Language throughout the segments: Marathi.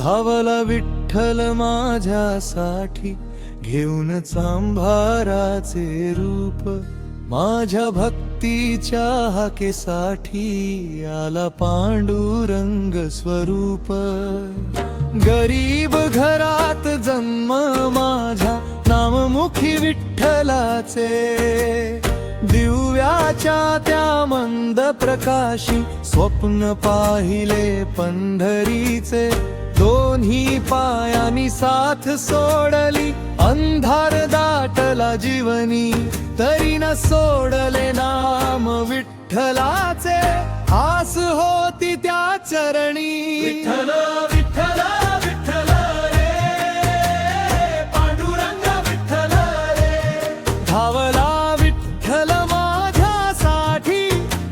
धावला विठ्ठल माझ्यासाठी, घेऊन चांभाराचे रूप, माझ्या भक्तीच्या हाकेसाठी आला पांडुरंग स्वरूप। गरीब घरात जन्म माझ्या, नाममुखी विठ्ठलाचे, दिव्याच्या त्या मंद प्रकाशी स्वप्न पाहिले पंढरीचे। दोन्ही पायांनी साथ सोडली, अंधार दाटला जीवनी, तरी न सोडले नाम विठ्ठलाचे, आस होती त्या चरणी। विठ्ठल विठ्ठल विठ्ठल रे, पांडुरंग विठ्ठल रे, धावला विठ्ठल माझ्यासाठी,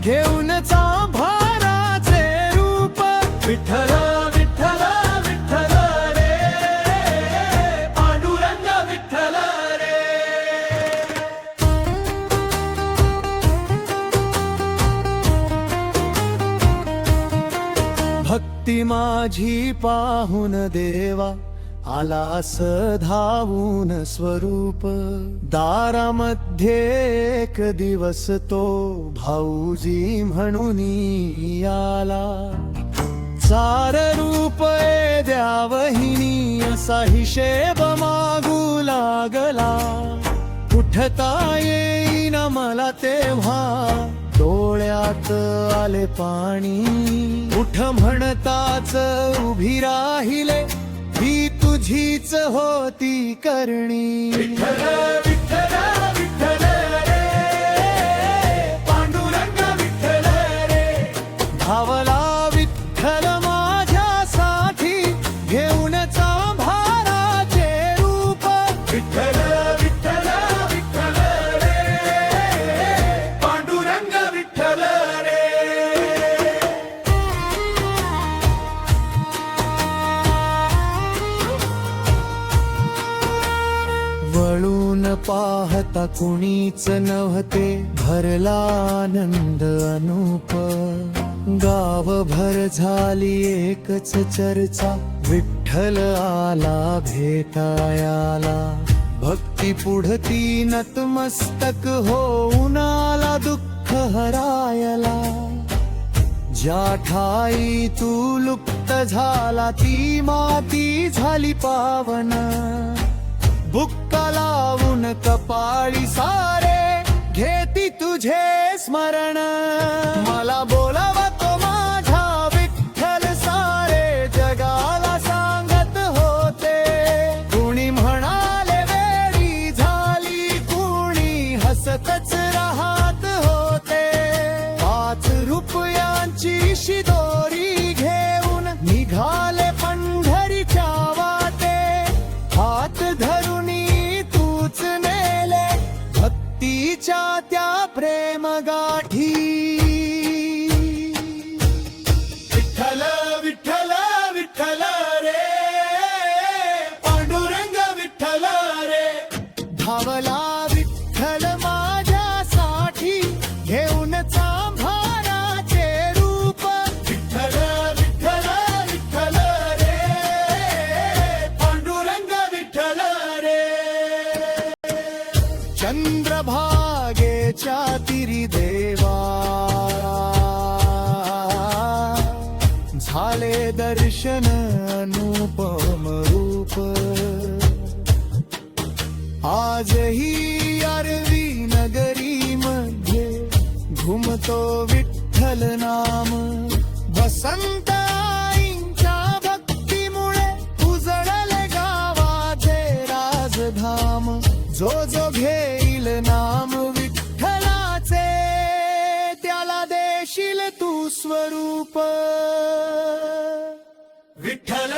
घेऊन चांभाराचे रूप। विठ्ठल विठ्ठल विठ्ठल रे, पांडुरंग विठ्ठल रे। भक्ती माझी पाहून देवा, आलास धावून स्वरूप। दारामध्ये एक दिवस तो भाऊजी म्हणून आला, चार रूप द्या वहिनी असा हिशेब मागू लागला। उठता येईन मला तेव्हा, डोळ्यात आले पाणी, उठ म्हणताच उभी राहिले, ही तुझीच होती करणी। विठ्ठल विठ्ठल विठ्ठल रे, पांडुरंग विठ्ठल रे, धावला विठ्ठल माझ्यासाठी, घेऊन चांभाराचे रूप। विठ्ठल विठ्ठल विठ्ठल रे, पांडुरंग विठ्ठल रे। वळून पाहता कुणीच नव्हते, भरला आनंद अनूप। गावभर झाली एकच चर्चा, विठ्ठल आला भेटायाला। भक्ती पुढती नतमस्तक होऊन आला दुःख हरायला। ज्या ठाई तू लुप्त झाला, ती माती झाली पावन। बुक्का लावून कपाळी सारे, घेती तुझे स्मरण। मला बोलावतो माझ्या विठ्ठल, सारे जगाला सांगत होते। कुणी म्हणाले वेळी झाली, कुणी हसतच राहत होते। 5 रुपयांची शिदोरी घेऊन निघाले पंढरीच्या वाटे, हात धरून तूच नेले भक्तीच्या त्या प्रेम गाठी। विठ्ठल विठ्ठल विठ्ठल रे, पांडुरंग विठ्ठल रे, धावला विठ्ठल माझ्यासाठी, घेऊन चांभाराचे रूप। विठ्ठल विठ्ठल विठ्ठल रे, पांडुरंग विठ्ठल रे। चंद्रभागेच्या तिरी देवा, झाले दर्शन अनुपम रूप। आजही आरवी नगरी मध्ये, घुमतो विठ्ठल नाम। वसंत आईंच्या भक्तीमुळे उजळले गावाचे राजधाम। जो जो घेईल नाम विठ्ठलाचे, त्याला देशील तू स्वरूप। विठ्ठल